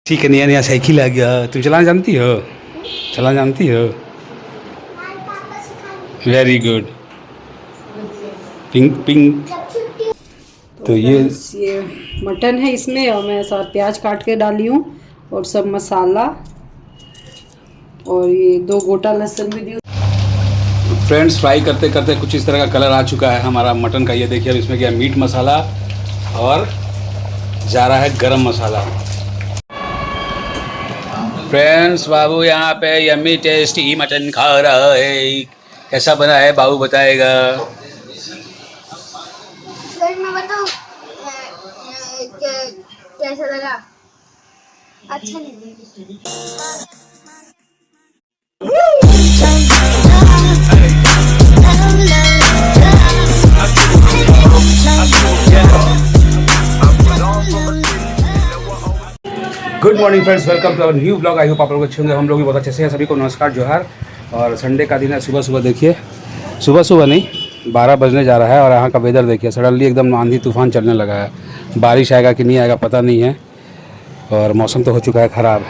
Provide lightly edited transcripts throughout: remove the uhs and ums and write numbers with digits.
ठीक है, नया नया साइकिल आ गया। तुम चलाना जानती हो? चलाना जानती हो? Very good. Pink pink. तो ये मटन है इसमें, और मैं साथ प्याज काट के डाली हूँ और सब मसाला, और ये 2 गोटा लहसुन भी दी। फ्रेंड्स, फ्राई करते करते कुछ इस तरह का कलर आ चुका है हमारा मटन का। ये देखिए, अब इसमें क्या मीट मसाला और जा रहा है गरम मसाला। फ्रेंड्स, बाबू यहाँ पे यम्मी टेस्टी मटन खा रहा है। कैसा बना है बाबू बताएगा। मैं बताऊं कैसा लगा? अच्छा नहीं। Good morning friends, welcome to our new blog. I hope आप लोग अच्छे होंगे। हम लोग भी बहुत अच्छे से हैं। सभी को नमस्कार, जोहार। और संडे का दिन है। सुबह सुबह देखिए, सुबह नहीं 12 बजने जा रहा है और यहाँ का वेदर देखिए, सडनली एकदम आंधी तूफान चलने लगा है। बारिश आएगा कि नहीं आएगा पता नहीं है, और मौसम तो हो चुका है ख़राब।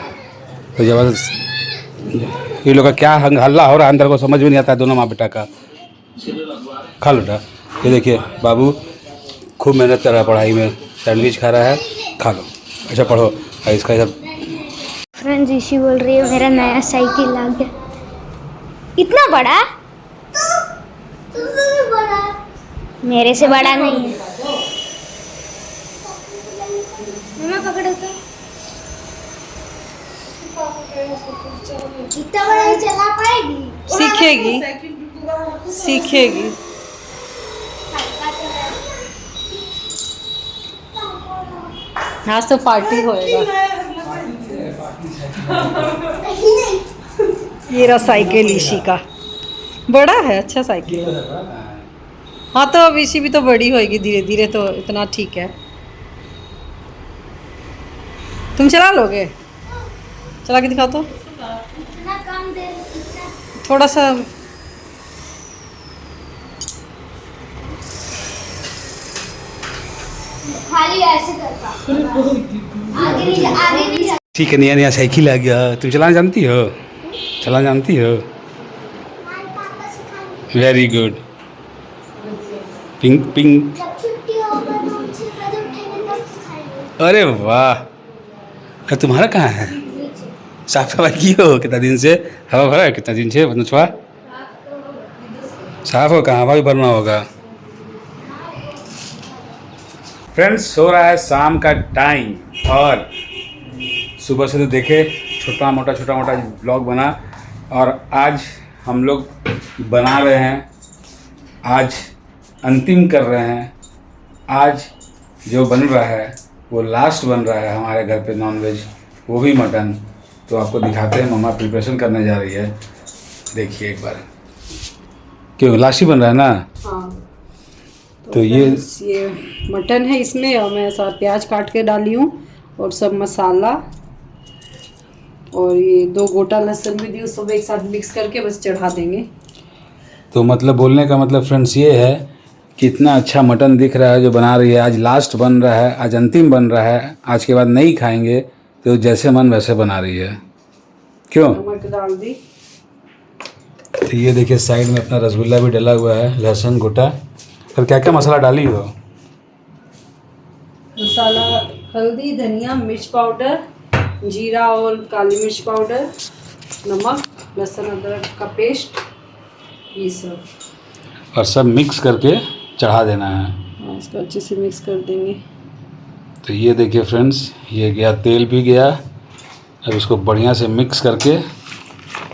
तो ज़बरदस्त ये लोग का क्या हल्ला हो रहा है अंदर को समझ में नहीं आता है। दोनों माँ बेटा का। खा लो बेटा। ये देखिए बाबू खूब मेहनत कर रहा है पढ़ाई में, सैंडविच खा रहा है। खा लो, अच्छा पढ़ो। इसका सब फ्रेंड्स, ऋषि बोल रही है मेरा नया साइकिल आ गया। इतना बड़ा? मेरे से बड़ा नहीं है। मम्मा पकड़ो तो। इतना बड़ा ही चला पाएगी? सीखेगी। आज तो पार्टी होएगा। ये रहा साइकिल ईशी का। बड़ा है, अच्छा साइकिल है। हाँ, तो अब ईशी भी तो बड़ी होएगी धीरे धीरे, तो इतना ठीक है। तुम चला लोगे? चला के दिखाओ तो। इतना कम देर, इतना थोड़ा सा। खाली ऐसे करता। आगे नहीं जा। ठीक है, नया नया साइकिल आ गया। तुम चलाना जानती हो? चलाना जानती हो? Very good. Pink pink. जब छुट्टी होगा तो हम 6 बजे उठेंगे तब सिखाएंगे। अरे वाह, अरे तुम्हारा कहाँ है? साफ सफाई की हो कितना दिन से? हवा भरा है कितना दिन से? बनुछवा साफ हो, कहाँ हवा भी भरना होगा। फ्रेंड्स, हो रहा है शाम का टाइम और सुबह से तो देखे छोटा मोटा ब्लॉग बना, और आज हम लोग बना रहे हैं, आज अंतिम कर रहे हैं। आज जो बन रहा है वो लास्ट बन रहा है हमारे घर पे, नॉनवेज, वो भी मटन। तो आपको दिखाते हैं, मम्मा प्रिपरेशन करने जा रही है। देखिए एक बार। क्यों लास्ट ही बन रहा है ना? हाँ, तो ये मटन है इसमें, और मैं साथ प्याज काट के डाली हूँ और सब मसाला, और ये 2 गोटा लहसुन भी दी। सब एक साथ मिक्स करके बस चढ़ा देंगे। तो मतलब बोलने का मतलब फ्रेंड्स ये है कि इतना अच्छा मटन दिख रहा है जो बना रही है। आज लास्ट बन रहा है, आज अंतिम बन रहा है, आज के बाद नहीं खाएंगे। तो जैसे मन वैसे बना रही है। क्यों? नमक डाल दी। तो ये देखिए साइड में अपना रसगुल्ला भी डला हुआ है, लहसुन गोटा। फिर क्या क्या मसाला डाली हो? मसाला हल्दी, धनिया, मिर्च पाउडर, जीरा और काली मिर्च पाउडर, नमक, लहसुन अदरक का पेस्ट, ये सब। और सब मिक्स करके चढ़ा देना है। हाँ, इसको अच्छे से मिक्स कर देंगे। तो ये देखिए फ्रेंड्स, ये गया, तेल भी गया। अब इसको बढ़िया से मिक्स करके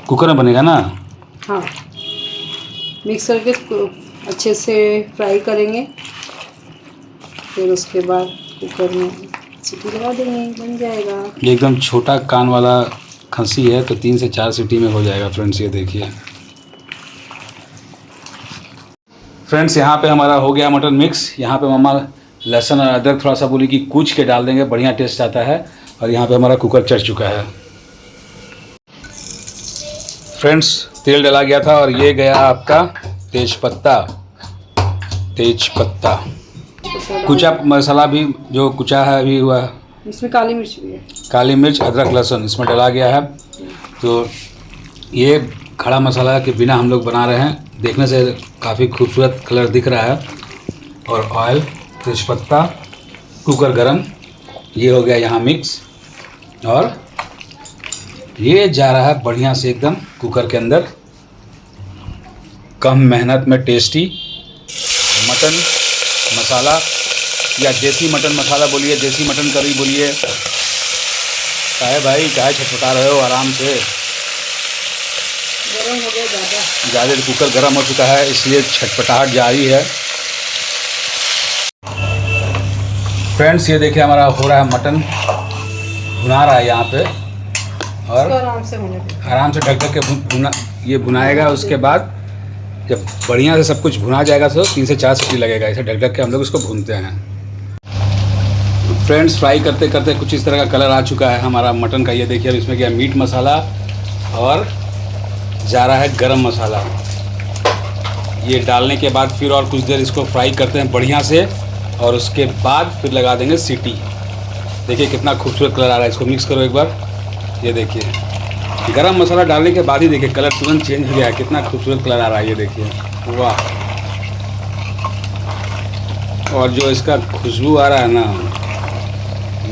कुकर में बनेगा ना? हाँ, मिक्स करके अच्छे से फ्राई करेंगे। फिर उसके बाद कुकर में सीटी लगा देंगे, बन जाएगा। ये एकदम छोटा कान वाला खंसी है, तो 3 से 4 सीटी में हो जाएगा फ्रेंड्स। ये देखिए फ्रेंड्स, यहाँ पे हमारा हो गया मटन मिक्स। यहाँ पे मम्मा लहसुन और अदरक थोड़ा सा बोली कि कूच के डाल देंगे, बढ़िया टेस्ट आता है। और यहाँ पे हमारा कुकर चढ़ चुका है। फ्रेंड्स, तेल डाला गया था और ये गया आपका तेजपत्ता। कुचा मसाला भी जो कुचा है अभी हुआ इसमें काली मिर्च भी है। काली मिर्च, अदरक, लहसुन इसमें डाला गया है। तो ये खड़ा मसाला के बिना हम लोग बना रहे हैं। देखने से काफ़ी खूबसूरत कलर दिख रहा है। और ऑयल, तेजपत्ता, कुकर गरम, ये हो गया यहाँ मिक्स। और ये जा रहा है बढ़िया से एकदम कुकर के अंदर। कम मेहनत में टेस्टी मटन मसाला, या देसी मटन मसाला बोलिए, देसी मटन करी बोलिए। काहे भाई, काहे छटपटा रहे हो? आराम से। गरम हो गया ज़्यादा। ज़्यादा कुकर गर्म हो चुका है, इसलिए छटपटाहट जारी है। फ्रेंड्स, ये देखिए हमारा हो रहा है मटन, भुना रहा है यहाँ पे। और इसको आराम से होने दो। आराम से ढक ढक के ये भुनाएगा। उसके बाद जब बढ़िया से सब कुछ भुना जाएगा तो 3 से 4 सीटी लगेगा। इसे ढक ढक के हम लोग इसको भूनते हैं। फ्रेंड्स, फ्राई करते करते कुछ इस तरह का कलर आ चुका है हमारा मटन का। ये देखिए अब इसमें क्या मीट मसाला और जा रहा है गरम मसाला। ये डालने के बाद फिर और कुछ देर इसको फ्राई करते हैं बढ़िया से। और उसके बाद फिर लगा देंगे सीटी। देखिए कितना खूबसूरत कलर आ रहा है। इसको मिक्स करो एक बार। ये देखिए गरम मसाला डालने के बाद ही देखिए कलर तुरंत चेंज हो गया है। कितना खूबसूरत कलर आ रहा है, ये देखिए, वाह। और जो इसका खुशबू आ रहा है ना,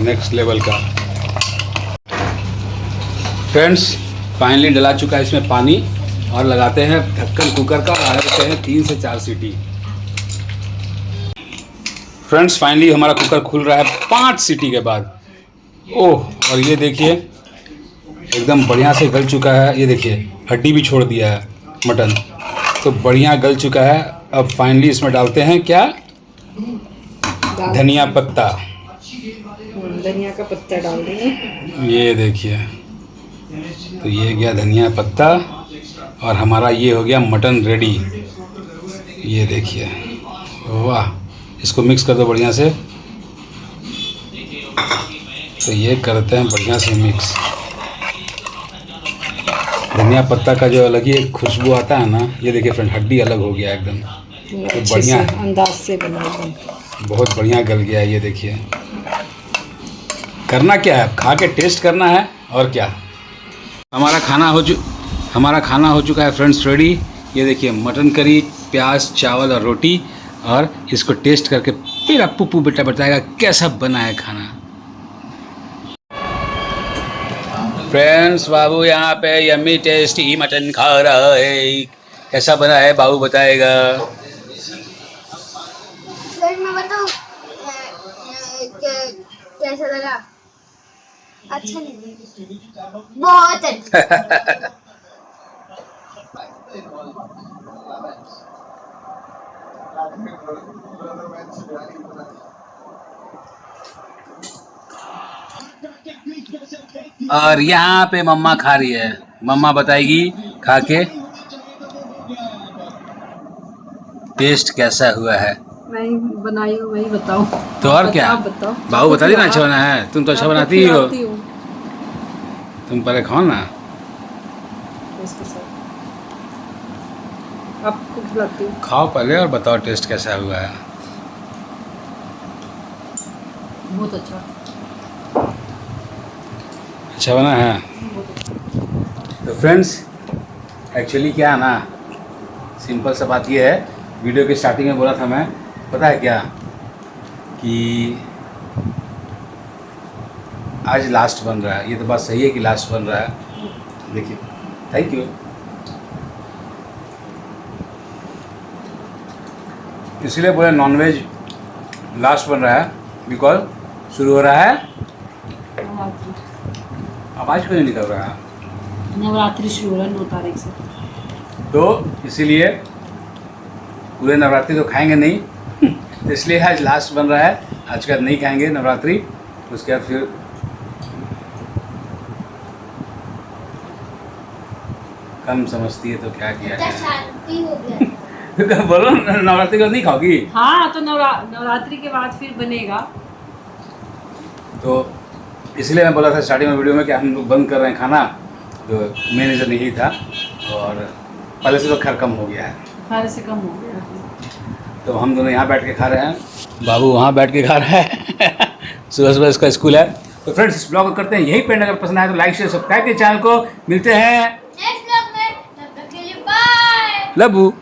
नेक्स्ट लेवल का। फ्रेंड्स, फाइनली डला चुका है इसमें पानी और लगाते हैं ढक्कन कुकर का और आने देते हैं 3 से 4 सीटी। फ्रेंड्स, फाइनली हमारा कुकर खुल रहा है 5 सीटी के बाद। ओह, और ये देखिए एकदम बढ़िया से गल चुका है। ये देखिए हड्डी भी छोड़ दिया है मटन, तो बढ़िया गल चुका है। अब फाइनली इसमें डालते हैं क्या, धनिया पत्ता। धनिया का पत्ता डाल देंगे। ये देखिए, तो ये गया धनिया पत्ता और हमारा ये हो गया मटन रेडी। ये देखिए, वाह। इसको मिक्स कर दो बढ़िया से। तो ये करते हैं बढ़िया से मिक्स। धनिया पत्ता का जो अलग ही खुशबू आता है ना, ये देखिए फ्रेंड, हड्डी अलग हो गया एकदम। तो बढ़िया अंदाज से बना एकदम, बहुत बढ़िया गल गया। ये देखिए, करना क्या है, खा के टेस्ट करना है और क्या। हमारा खाना हो चुका है फ्रेंड्स रेडी। ये देखिए मटन करी, प्याज, चावल और रोटी। और इसको टेस्ट करके फिर आप पुप्पू बेटा बताएगा कैसा बना है खाना। फ्रेंड्स, बाबू यहाँ पे यम्मी टेस्टी मटन खा रहा है। कैसा बना है बाबू बताएगा। सर मैं बताऊं कैसा लगा? अच्छा नहीं, बहुत अच्छा। और यहाँ पे मम्मा खा रही है। मम्मा बताएगी खा के टेस्ट कैसा हुआ है। मैं ही बनाई हूँ, वही बताओ। तो और क्या, बताओ। बाबू बता दी ना अच्छा बना है। तुम तो अच्छा बनाती हो। तुम पहले खाओ ना। इसके साथ आपको खिलाती हूँ। खाओ पहले और बताओ टेस्ट कैसा हुआ है। बहुत अच्छा, अच्छा बना है। तो फ्रेंड्स, एक्चुअली क्या है ना, सिंपल सा बात ये है, वीडियो के स्टार्टिंग में बोला था मैं, पता है क्या, कि आज लास्ट बन रहा है। ये तो बात सही है कि लास्ट बन रहा है। देखिए, थैंक यू। इसलिए बोले नॉनवेज लास्ट बन रहा है, बिकॉज शुरू हो रहा है, आवाज़ क्यों नहीं निकल रहा है, नवरात्रि शुरू हो रहा है 9 तारीख से। तो इसीलिए पूरे नवरात्रि तो खाएंगे नहीं। तो इसलिए आज लास्ट बन रहा है। आज के बाद नहीं खाएंगे नवरात्रि। उसके बाद फिर कम समझती है तो क्या किया जाए। शांति हो गया। तो बोलो नवरात्रि को नहीं खाओगी? हाँ, तो नवरात्रि के बाद फिर बनेगा। तो इसलिए मैं बोला था स्टार्टिंग में वीडियो में कि हम लोग बंद कर रहे हैं खाना। तो मेन रीज़न यही था। और पहले से तो खैर कम हो गया है, पहले से कम हो गया। तो हम दोनों यहाँ बैठ के खा रहे हैं, बाबू वहाँ बैठ के खा रहा है। सुबह सुबह इसका स्कूल है। तो फ्रेंड्स इस ब्लॉग को करते हैं यही पेंड, अगर पसंद आए तो लाइक शेयर सब्सक्राइब के चैनल को। मिलते हैं नेक्स्ट ब्लॉग में, तब तक के लिए बाय। Love you.